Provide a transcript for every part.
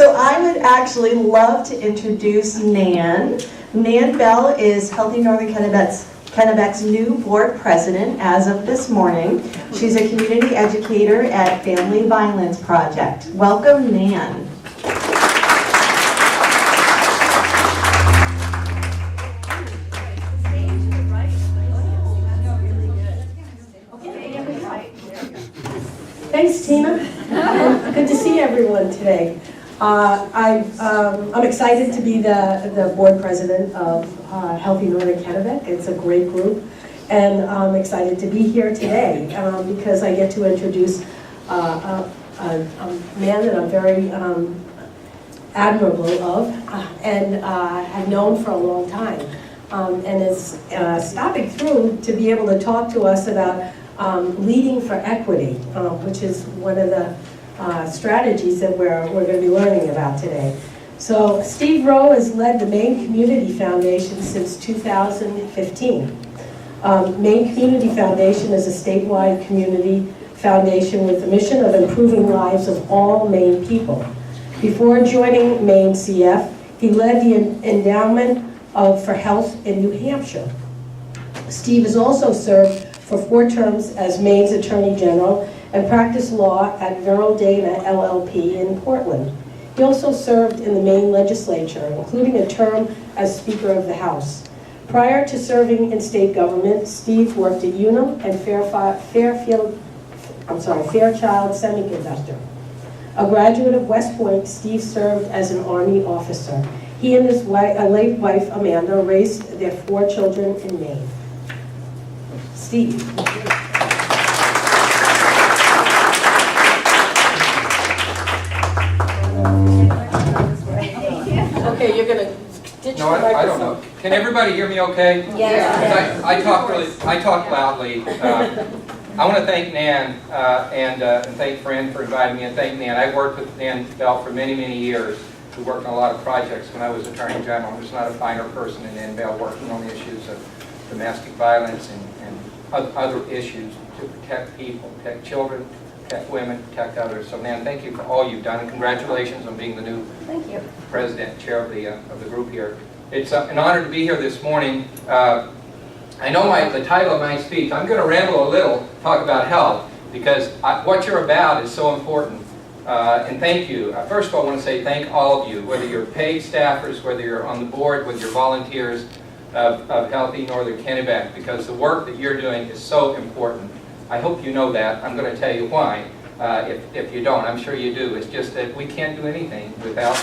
So I would actually love to introduce Nan. Nan Bell is Healthy Northern Kennebec's new board president as of this morning. She's a community educator at Family Violence Project. Welcome, Nan. Thanks, Tina. Good to see everyone today. I'm excited to be the board president of Healthy Northern Kennebec. It's a great group, and I'm excited to be here today because I get to introduce a man that I'm very admirable of and have known for a long time, and is stopping through to be able to talk to us about leading for equity, which is one of the strategies that we're going to be learning about today. So Steve Rowe has led the Maine Community Foundation since 2015. Maine Community Foundation is a statewide community foundation with the mission of improving lives of all Maine people. Before joining Maine CF, he led the Endowment for Health in New Hampshire. Steve has also served for 4 terms as Maine's Attorney General and practiced law at Viral Dana LLP in Portland. He also served in the Maine legislature, including a term as Speaker of the House. Prior to serving in state government, Steve worked at Unum and Fairchild Semiconductor. A graduate of West Point, Steve served as an Army officer. He and his late wife, Amanda, raised their 4 children in Maine. Steve. Okay, you're gonna ditch the microphone. I don't know. Can everybody hear me okay? Yes. I talk loudly. I want to thank Nan and thank Fran for inviting me, and thank Nan. I worked with Nan Bell for many, many years. We worked on a lot of projects when I was Attorney General. There's not a finer person than Nan Bell working on the issues of domestic violence and other issues to protect people, protect children, protect women, protect others. So, Nan, thank you for all you've done, and congratulations on being the new president, chair of the group here. It's an honor to be here this morning. I know the title of my speech. I'm going to ramble a little, talk about health, because what you're about is so important. And thank you. First of all, I want to say thank all of you, whether you're paid staffers, whether you're on the board, whether you're volunteers of Healthy Northern Kennebec, because the work that you're doing is so important. I hope you know that. I'm going to tell you why. If you don't, I'm sure you do. It's just that we can't do anything without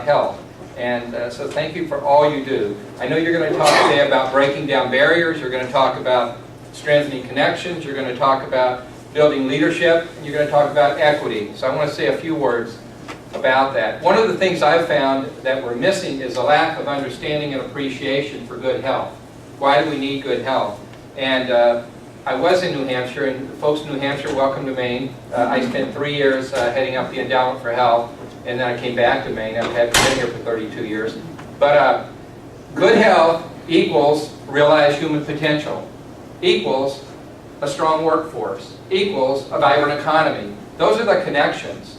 health. And so thank you for all you do. I know you're going to talk today about breaking down barriers. You're going to talk about strengthening connections. You're going to talk about building leadership. And you're going to talk about equity. So I want to say a few words about that. One of the things I've found that we're missing is a lack of understanding and appreciation for good health. Why do we need good health? And I was in New Hampshire, and folks in New Hampshire, welcome to Maine. I spent 3 years heading up the Endowment for Health, and then I came back to Maine. I've been here for 32 years. But good health equals realized human potential, equals a strong workforce, equals a vibrant economy. Those are the connections.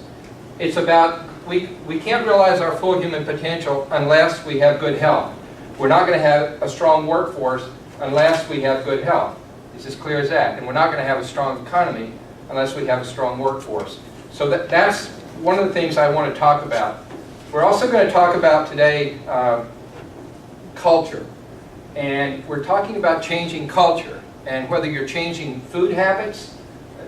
It's about, we can't realize our full human potential unless we have good health. We're not going to have a strong workforce unless we have good health. It's as clear as that. And we're not going to have a strong economy unless we have a strong workforce. So that's one of the things I want to talk about. We're also going to talk about today culture. And we're talking about changing culture. And whether you're changing food habits,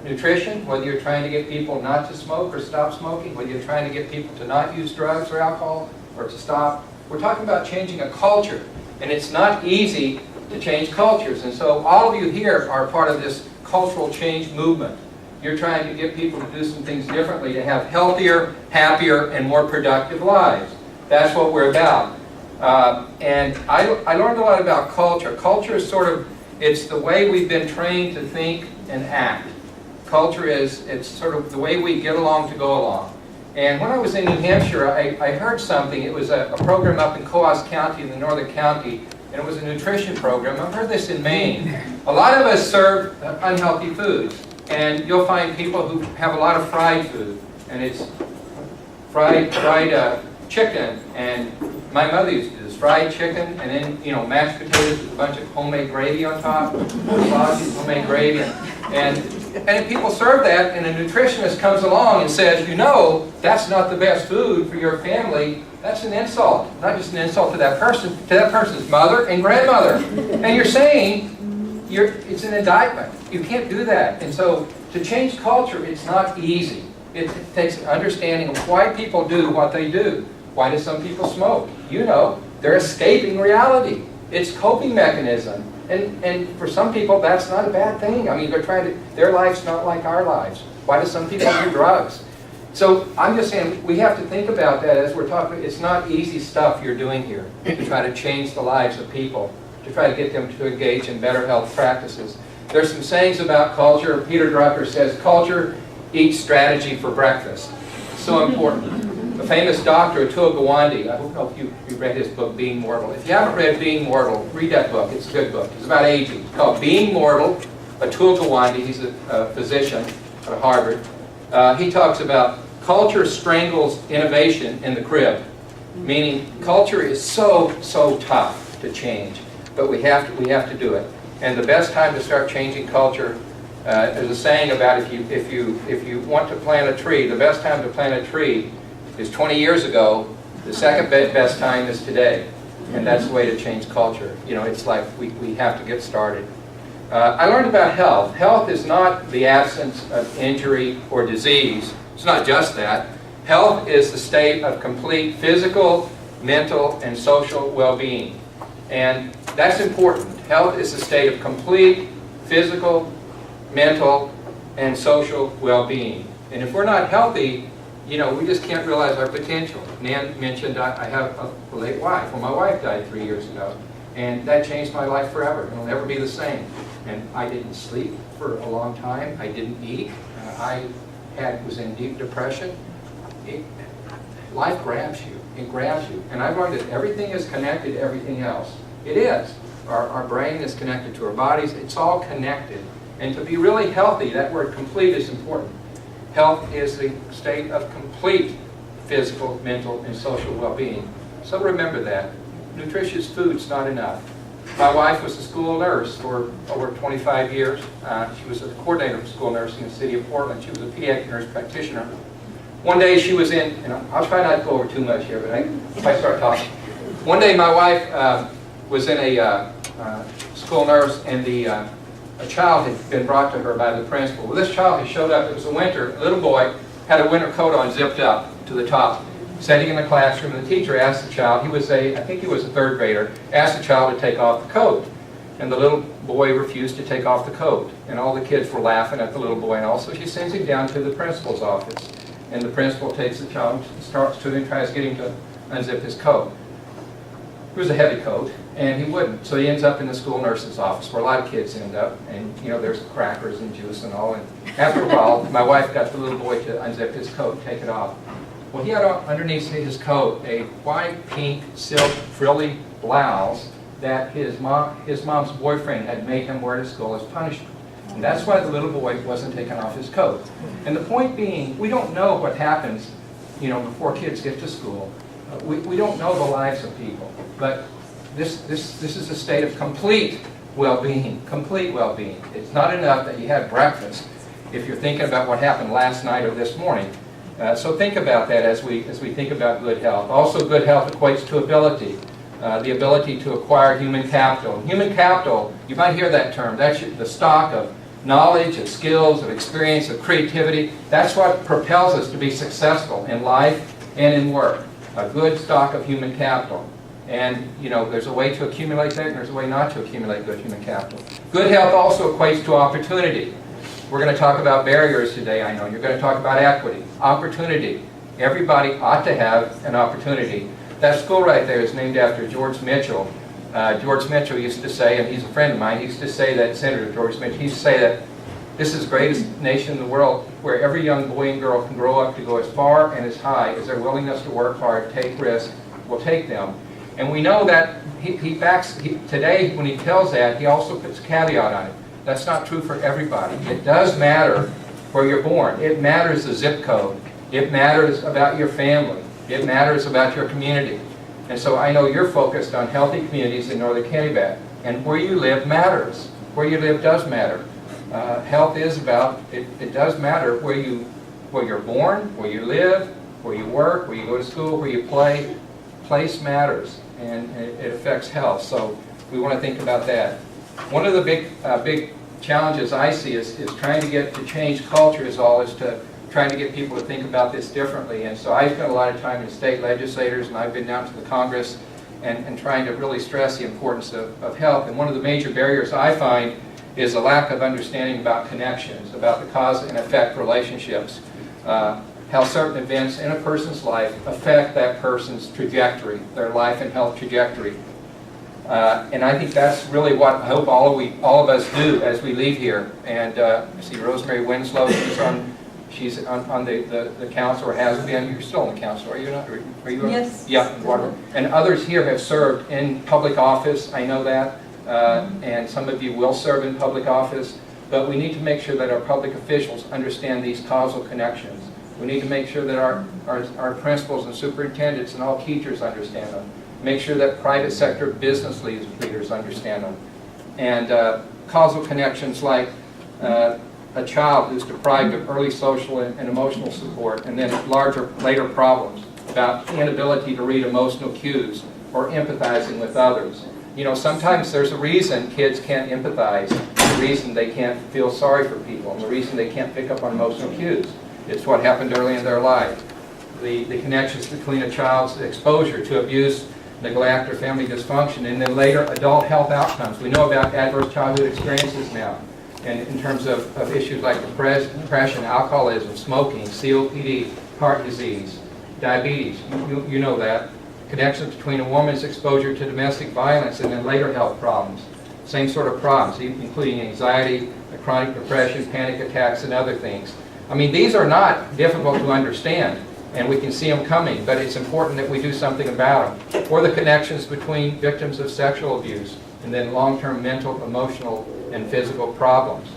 nutrition, whether you're trying to get people not to smoke or stop smoking, whether you're trying to get people to not use drugs or alcohol or to stop. We're talking about changing a culture. And it's not easy to change cultures. And so all of you here are part of this cultural change movement. You're trying to get people to do some things differently, to have healthier, happier, and more productive lives. That's what we're about. And I learned a lot about culture. Culture is it's the way we've been trained to think and act. Culture it's sort of the way we get along to go along. And when I was in New Hampshire, I heard something. It was a program up in Coos County in the northern county, and it was a nutrition program. I've heard this in Maine. A lot of us serve unhealthy foods, and you'll find people who have a lot of fried food, and it's fried chicken, and my mother used to do this, fried chicken, and then, you know, mashed potatoes with a bunch of homemade gravy on top, sausage, homemade gravy, and if people serve that, and a nutritionist comes along and says, you know, that's not the best food for your family, that's an insult. Not just an insult to that person's mother and grandmother. And you're saying, it's an indictment. You can't do that. And so, to change culture, it's not easy. It takes an understanding of why people do what they do. Why do some people smoke? You know, they're escaping reality. It's a coping mechanism. And for some people, that's not a bad thing. I mean, their life's not like our lives. Why do some people do drugs? So I'm just saying, we have to think about that as we're talking. It's not easy stuff you're doing here to try to change the lives of people, to try to get them to engage in better health practices. There's some sayings about culture. Peter Drucker says, culture eats strategy for breakfast. So important. A famous doctor, Atul Gawande, I don't know if you read his book, Being Mortal. If you haven't read Being Mortal, read that book. It's a good book. It's about aging. It's called Being Mortal. Atul Gawande, he's a physician at Harvard. He talks about culture strangles innovation in the crib, meaning culture is so tough to change, but we have to do it. And the best time to start changing culture, there's a saying about if you want to plant a tree, the best time to plant a tree is 20 years ago. The second best time is today, and that's the way to change culture. You know, it's like we have to get started. I learned about health. Health is not the absence of injury or disease. It's not just that. Health is the state of complete physical, mental, and social well-being. And that's important. Health is the state of complete physical, mental, and social well-being. And if we're not healthy, you know, we just can't realize our potential. Nan mentioned I have a late wife. Well, my wife died 3 years ago, and that changed my life forever. It'll never be the same. And I didn't sleep for a long time. I didn't eat. I was in deep depression. Life grabs you. It grabs you. And I've learned that everything is connected to everything else. It is. Our brain is connected to our bodies. It's all connected. And to be really healthy, that word complete is important. Health is the state of complete physical, mental, and social well-being. So remember that. Nutritious food's not enough. My wife was a school nurse for over 25 years. She was a coordinator of school nursing in the city of Portland. She was a pediatric nurse practitioner. One day she was in, and I'll try not to go over too much here, but if I start talking. One day my wife was in a school nurse, and a child had been brought to her by the principal. Well, this child had showed up. It was a winter. A little boy had a winter coat on, zipped up to the top, sitting in the classroom. And the teacher asked the child, I think he was a third grader, asked the child to take off the coat. And the little boy refused to take off the coat. And all the kids were laughing at the little boy. And also she sends him down to the principal's office. And the principal takes the child, starts to him, and tries to get him to unzip his coat. It was a heavy coat, and he wouldn't. So he ends up in the school nurse's office, where a lot of kids end up. And, you know, there's crackers and juice and all. And after a while, my wife got the little boy to unzip his coat and take it off. Well, he had underneath his coat a white, pink, silk, frilly blouse that his mom's boyfriend had made him wear to school as punishment. And that's why the little boy wasn't taking off his coat. And the point being, we don't know what happens, you know, before kids get to school. We don't know the lives of people. But this is a state of complete well-being, complete well-being. It's not enough that you had breakfast if you're thinking about what happened last night or this morning. So think about that as we think about good health. Also, good health equates to ability. The ability to acquire human capital. Human capital, you might hear that term. That's the stock of knowledge, of skills, of experience, of creativity. That's what propels us to be successful in life and in work. A good stock of human capital. And, you know, there's a way to accumulate that, and there's a way not to accumulate good human capital. Good health also equates to opportunity. We're going to talk about barriers today, I know. You're going to talk about equity, opportunity. Everybody ought to have an opportunity. That school right there is named after George Mitchell. George Mitchell used to say, and he's a friend of mine, he used to say that, Senator George Mitchell, he used to say that this is the greatest nation in the world where every young boy and girl can grow up to go as far and as high as their willingness to work hard, take risks, will take them. And we know that today when he tells that, he also puts a caveat on it. That's not true for everybody. It does matter where you're born. It matters the zip code. It matters about your family. It matters about your community. And so I know you're focused on healthy communities in northern Kennebec. And where you live matters. Where you live does matter. Health is about, it does matter where you're born, where you live, where you work, where you go to school, where you play. Place matters, and it affects health. So we want to think about that. One of the big challenges I see is trying to change culture is to trying to get people to think about this differently. And so I spent a lot of time in state legislators, and I've been down to the Congress and trying to really stress the importance of health. And one of the major barriers I find is a lack of understanding about connections, about the cause and effect relationships, how certain events in a person's life affect that person's trajectory, their life and health trajectory. And I think that's really what I hope all of us do as we leave here. And I see Rosemary Winslow, she's on the council, or has been. You're still on the council, are you not? Are you? Yes. Yeah. And others here have served in public office, I know that. And some of you will serve in public office. But we need to make sure that our public officials understand these causal connections. We need to make sure that our principals and superintendents and all teachers understand them. Make sure that private sector business leaders understand them. And causal connections like a child who's deprived of early social and emotional support, and then later problems about inability to read emotional cues or empathizing with others. You know, sometimes there's a reason kids can't empathize, the reason they can't feel sorry for people, and the reason they can't pick up on emotional cues. It's what happened early in their life. The connections between a child's exposure to abuse, neglect, or family dysfunction, and then later adult health outcomes. We know about adverse childhood experiences now, and in terms of issues like depression, alcoholism, smoking, COPD, heart disease, diabetes. You know that. Connections between a woman's exposure to domestic violence and then later health problems. Same sort of problems, including anxiety, chronic depression, panic attacks, and other things. I mean, these are not difficult to understand, and we can see them coming, but it's important that we do something about them. Or the connections between victims of sexual abuse and then long-term mental, emotional, and physical problems.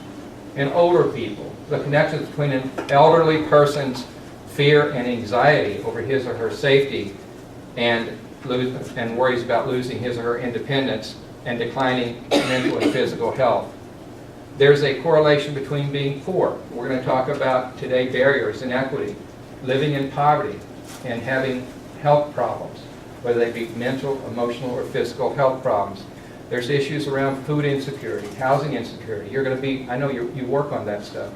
And older people, the connections between an elderly person's fear and anxiety over his or her safety and worries about losing his or her independence and declining mental and physical health. There's a correlation between being poor. We're going to talk about today barriers, inequity, living in poverty, and having health problems, whether they be mental, emotional, or physical health problems. There's issues around food insecurity, housing insecurity. You're going to be, I know you work on that stuff.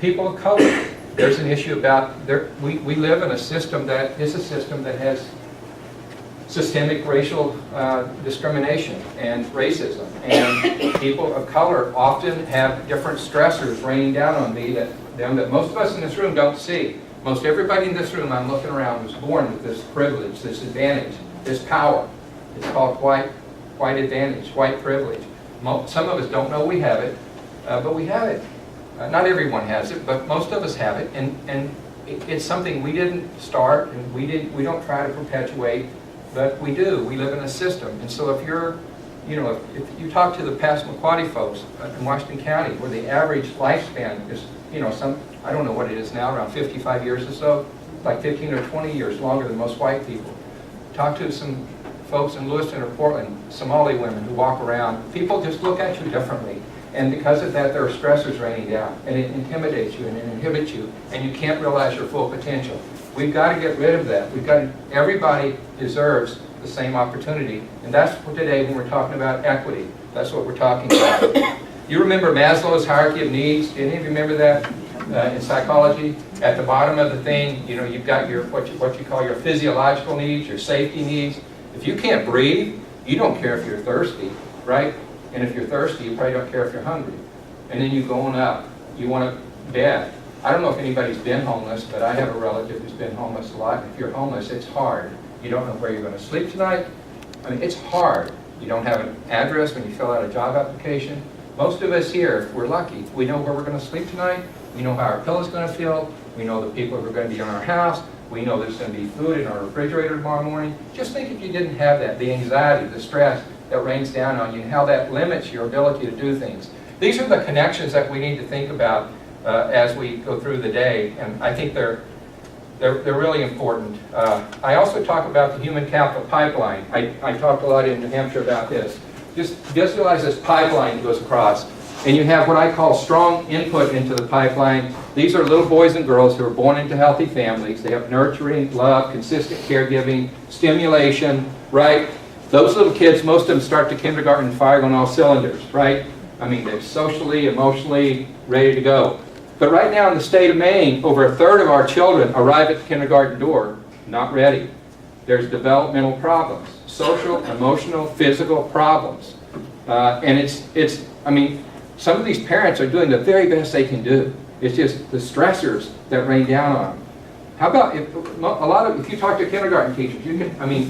People of color, there's an issue about, we live in a system that is a system that has systemic racial discrimination and racism. And people of color often have different stressors raining down on them that most of us in this room don't see. Most everybody in this room, I'm looking around, was born with this privilege, this advantage, this power. It's called white advantage, white privilege. Some of us don't know we have it, but we have it. Not everyone has it, but most of us have it. And it's something we didn't start, and we don't try to perpetuate. But we do. We live in a system. And so if you're, if you talk to the Passamaquoddy folks in Washington County, where the average lifespan is, I don't know what it is now, around 55 years or so, like 15 or 20 years longer than most white people. Talk to some folks in Lewiston or Portland, Somali women who walk around. People just look at you differently. And because of that, there are stressors raining down. And it intimidates you and it inhibits you. And you can't realize your full potential. We've got to get rid of that. Everybody deserves the same opportunity. And that's for today when we're talking about equity. That's what we're talking about. You remember Maslow's hierarchy of needs? Do any of you remember that in psychology? At the bottom of the thing, you've got your what you call your physiological needs, your safety needs. If you can't breathe, you don't care if you're thirsty, right? And if you're thirsty, you probably don't care if you're hungry. And then you go on up. You want a bed. I don't know if anybody's been homeless, but I have a relative who's been homeless a lot. If you're homeless, it's hard. You don't know where you're going to sleep tonight. I mean, it's hard. You don't have an address when you fill out a job application. Most of us here, if we're lucky, we know where we're going to sleep tonight. We know how our pillow's going to feel. We know the people who are going to be in our house. We know there's going to be food in our refrigerator tomorrow morning. Just think if you didn't have that, the anxiety, the stress that rains down on you, and how that limits your ability to do things. These are the connections that we need to think about as we go through the day, and I think they're They're really important. I also talk about the human capital pipeline. I talked a lot in New Hampshire about this. Just visualize this pipeline that goes across, and you have what I call strong input into the pipeline. These are little boys and girls who are born into healthy families. They have nurturing, love, consistent caregiving, stimulation, right? Those little kids, most of them start to kindergarten firing on all cylinders, right? I mean, they're socially, emotionally ready to go. But right now in the state of Maine, over a third of our children arrive at the kindergarten door not ready. There's developmental problems, social, emotional, physical problems. And I mean, some of these parents are doing the very best they can do. It's just the stressors that rain down on them. How about if you talk to kindergarten teachers,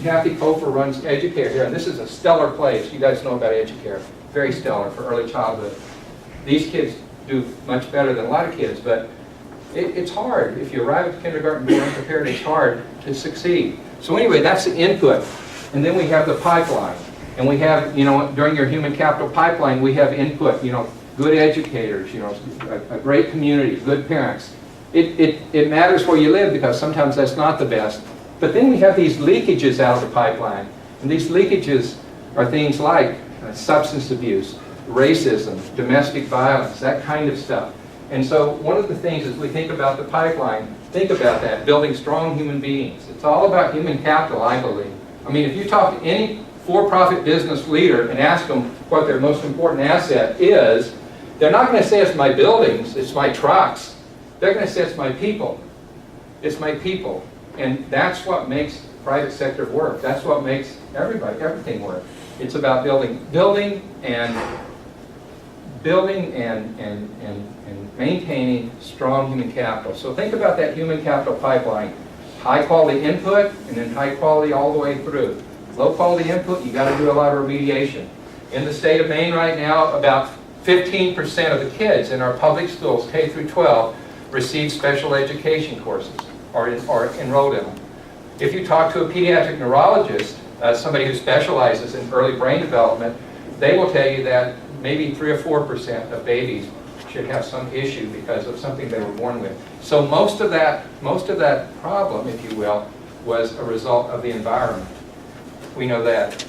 Kathy Kofer runs Educare here, and this is a stellar place. You guys know about Educare, very stellar for early childhood. These kids do much better than a lot of kids, but it's hard. If you arrive at the kindergarten door unprepared, it's hard to succeed. So anyway, that's the input. And then we have the pipeline. And we have, during your human capital pipeline, we have input, good educators, a great community, good parents. It matters where you live because sometimes that's not the best. But then we have these leakages out of the pipeline. And these leakages are things like substance abuse, racism, domestic violence, that kind of stuff. And so one of the things as we think about the pipeline, think about that, building strong human beings. It's all about human capital, I believe. I mean, if you talk to any for-profit business leader and ask them what their most important asset is, they're not going to say it's my buildings, it's my trucks. They're going to say it's my people. It's my people. And that's what makes the private sector work. That's what makes everything work. It's about building and maintaining strong human capital. So think about that human capital pipeline. High quality input and then high quality all the way through. Low quality input, you got to do a lot of remediation. In the state of Maine right now, about 15% of the kids in our public schools, K through 12, receive special education courses or enrolled in them. If you talk to a pediatric neurologist, somebody who specializes in early brain development, they will tell you that maybe 3 or 4% of babies should have some issue because of something they were born with. So most of that problem, if you will, was a result of the environment. We know that.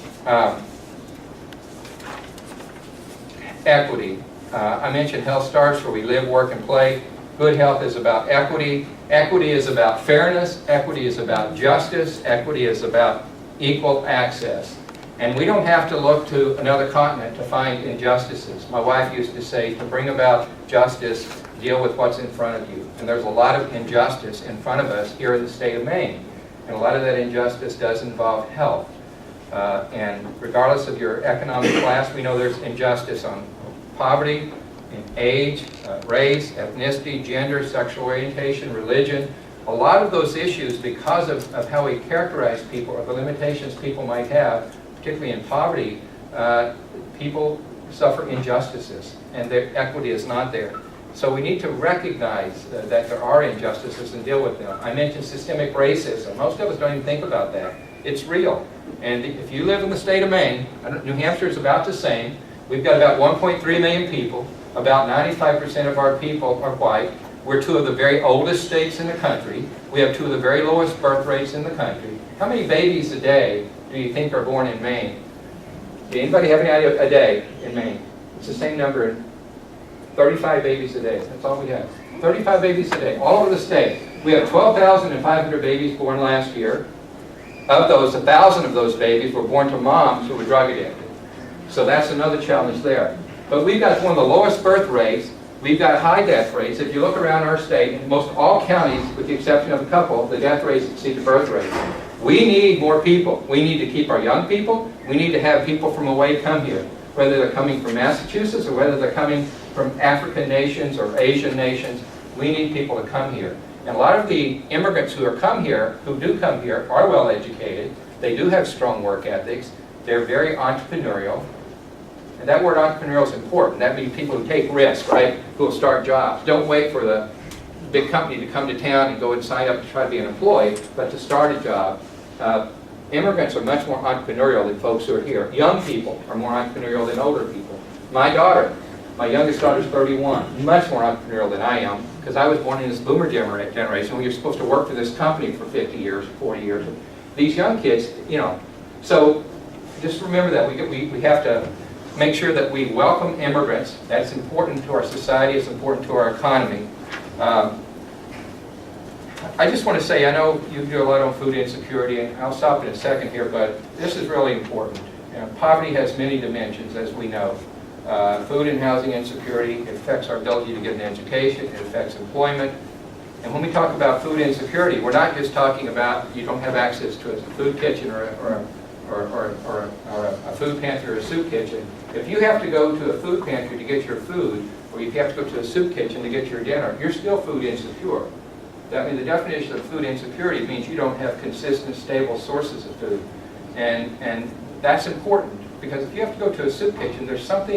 Equity. I mentioned health starts where we live, work, and play. Good health is about equity. Equity is about fairness. Equity is about justice. Equity is about equal access. And we don't have to look to another continent to find injustices. My wife used to say, to bring about justice, deal with what's in front of you. And there's a lot of injustice in front of us here in the state of Maine. And a lot of that injustice does involve health. And regardless of your economic class, we know there's injustice on poverty, in age, race, ethnicity, gender, sexual orientation, religion. A lot of those issues, because of how we characterize people or the limitations people might have, particularly in poverty, people suffer injustices and their equity is not there. So we need to recognize that there are injustices and deal with them. I mentioned systemic racism. Most of us don't even think about that. It's real. And if you live in the state of Maine, New Hampshire is about the same. We've got about 1.3 million people. About 95% of our people are white. We're two of the very oldest states in the country. We have two of the very lowest birth rates in the country. How many babies a day do you think are born in Maine? Anybody have any idea? A day in Maine? It's the same number. 35 babies a day. That's all we have. 35 babies a day, all over the state. We have 12,500 babies born last year. Of those, 1,000 of those babies were born to moms who were drug addicted. So that's another challenge there. But we've got one of the lowest birth rates. We've got high death rates. If you look around our state, in most all counties, with the exception of a couple, the death rates exceed the birth rates. We need more people. We need to keep our young people. We need to have people from away come here, whether they're coming from Massachusetts or whether they're coming from African nations or Asian nations. We need people to come here. And a lot of the immigrants who do come here, are well educated. They do have strong work ethics. They're very entrepreneurial. And that word entrepreneurial is important. That means people who take risks, right? Who will start jobs. Don't wait for the big company to come to town and go and sign up to try to be an employee, but to start a job. Immigrants are much more entrepreneurial than folks who are here. Young people are more entrepreneurial than older people. My daughter My youngest daughter's 31, much more entrepreneurial than I am, because I was born in this boomer generation when you're supposed to work for this company for 50 years, 40 years. These young kids, you know, so just remember that we have to make sure that we welcome immigrants. That's important to our society, it's important to our economy. I just want to say, I know you do a lot on food insecurity, and I'll stop in a second here, but this is really important. Poverty has many dimensions, as we know. Food and housing insecurity, it affects our ability to get an education, it affects employment. And when we talk about food insecurity, we're not just talking about you don't have access to a food kitchen or a food pantry or a soup kitchen. If you have to go to a food pantry to get your food, or you have to go to a soup kitchen to get your dinner, you're still food insecure. I mean, the definition of food insecurity means you don't have consistent, stable sources of food. And that's important, because if you have to go to a soup kitchen, there's some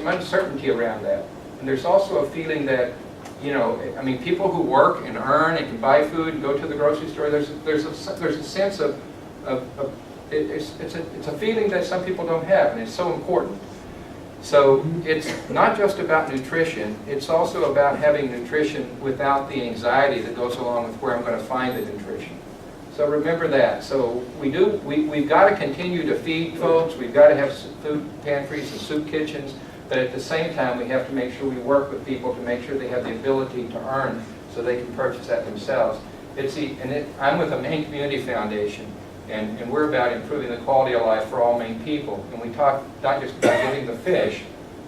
uncertainty around that. And there's also a feeling that, you know, I mean, people who work and earn and can buy food and go to the grocery store, there's a sense of it's a feeling that some people don't have, and it's so important. So it's not just about nutrition, it's also about having nutrition without the anxiety that goes along with where I'm going to find the nutrition. So remember that. So we've got to continue to feed folks, we've got to have food pantries and soup kitchens, but at the same time we have to make sure we work with people to make sure they have the ability to earn so they can purchase that themselves. I'm with the Maine Community Foundation, and we're about improving the quality of life for all Maine people. And we talk not just about giving the fish,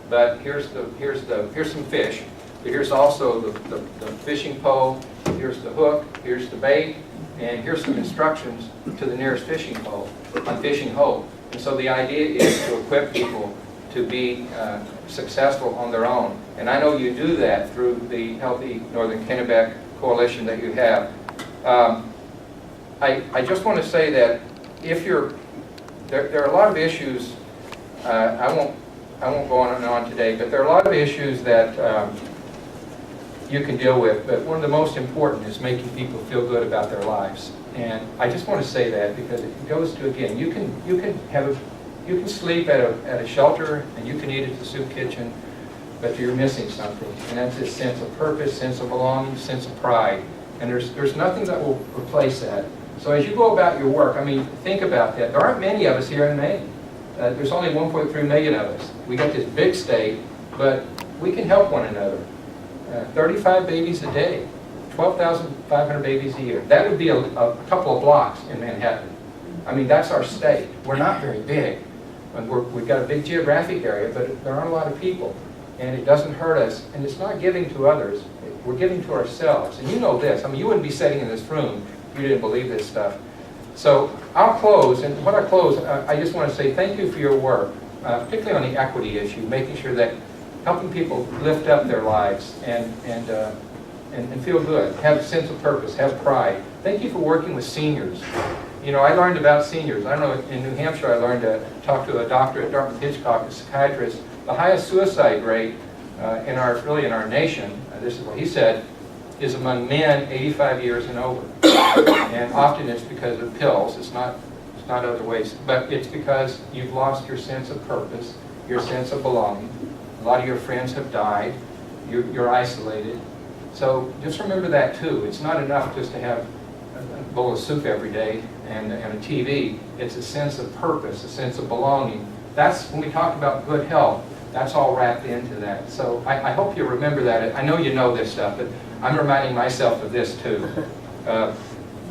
but here's some fish. But here's also the fishing pole, here's the hook, here's the bait, and here's some instructions to the nearest fishing pole on fishing hole. And so the idea is to equip people to be successful on their own. And I know you do that through the Healthy Northern Kennebec Coalition that you have. I just want to say that if there are a lot of issues, I won't go on and on today, but there are a lot of issues that you can deal with, but one of the most important is making people feel good about their lives. And I just want to say that because it goes to, again, you can sleep at a shelter and you can eat at the soup kitchen, but you're missing something, and that's this sense of purpose, sense of belonging, sense of pride. And there's nothing that will replace that. So as you go about your work, I mean, think about that. There aren't many of us here in Maine. There's only 1.3 million of us. We got this big state, but we can help one another. 35 babies a day, 12,500 babies a year. That would be a couple of blocks in Manhattan. I mean, that's our state. We're not very big. And we've got a big geographic area, but there aren't a lot of people. And it doesn't hurt us, and it's not giving to others. We're giving to ourselves. And you know this. I mean, you wouldn't be sitting in this room if you didn't believe this stuff. So I'll close, and when I close, I just want to say thank you for your work, particularly on the equity issue, making sure that helping people lift up their lives and feel good, have a sense of purpose, have pride. Thank you for working with seniors. You know, I learned about seniors. I know in New Hampshire I learned to talk to a doctor at Dartmouth-Hitchcock, a psychiatrist. The highest suicide rate in our nation, this is what he said, is among men 85 years and over. And often it's because of pills. It's not other ways. But it's because you've lost your sense of purpose, your sense of belonging. A lot of your friends have died. You're isolated. So just remember that too. It's not enough just to have a bowl of soup every day and a TV. It's a sense of purpose, a sense of belonging. That's when we talk about good health. That's all wrapped into that. So I hope you remember that. I know you know this stuff, but I'm reminding myself of this too.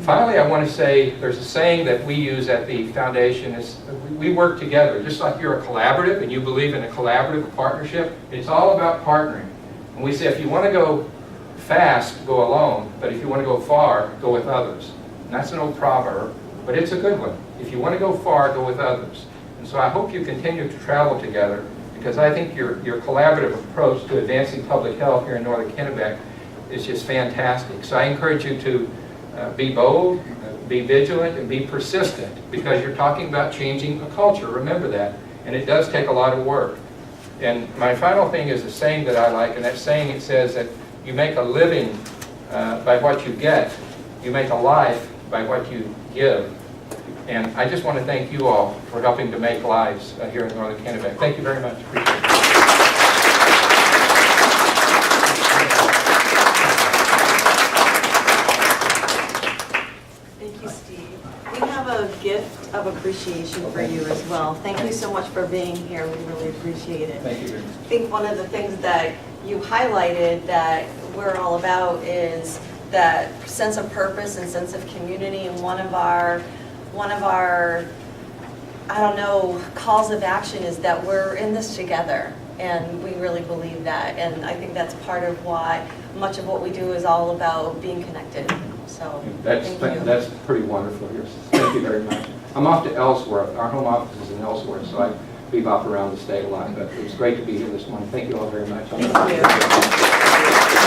Finally, I want to say there's a saying that we use at the foundation is we work together. Just like you're a collaborative and you believe in a collaborative partnership, it's all about partnering. And we say if you want to go fast, go alone, but if you want to go far, go with others. And that's an old proverb, but it's a good one. If you want to go far, go with others. And so I hope you continue to travel together, because I think your collaborative approach to advancing public health here in Northern Kennebec is just fantastic. So I encourage you to be bold, be vigilant, and be persistent, because you're talking about changing a culture. Remember that. And it does take a lot of work. And my final thing is a saying that I like, and that saying, it says that you make a living by what you get. You make a life by what you give. And I just want to thank you all for helping to make lives here in Northern Kennebec. Thank you very much. Appreciate it. a gift of appreciation for you as well. Thank you so much for being here. We really appreciate it. Thank you very much. I think one of the things that you highlighted that we're all about is that sense of purpose and sense of community, and one of our I don't know, calls of action is that we're in this together, and we really believe that, and I think that's part of why much of what we do is all about being connected. So That's pretty wonderful here. Thank you very much. I'm off to Ellsworth. Our home office is in Ellsworth, so I leave off around the state a lot, but it was great to be here this morning. Thank you all very much. Thank you.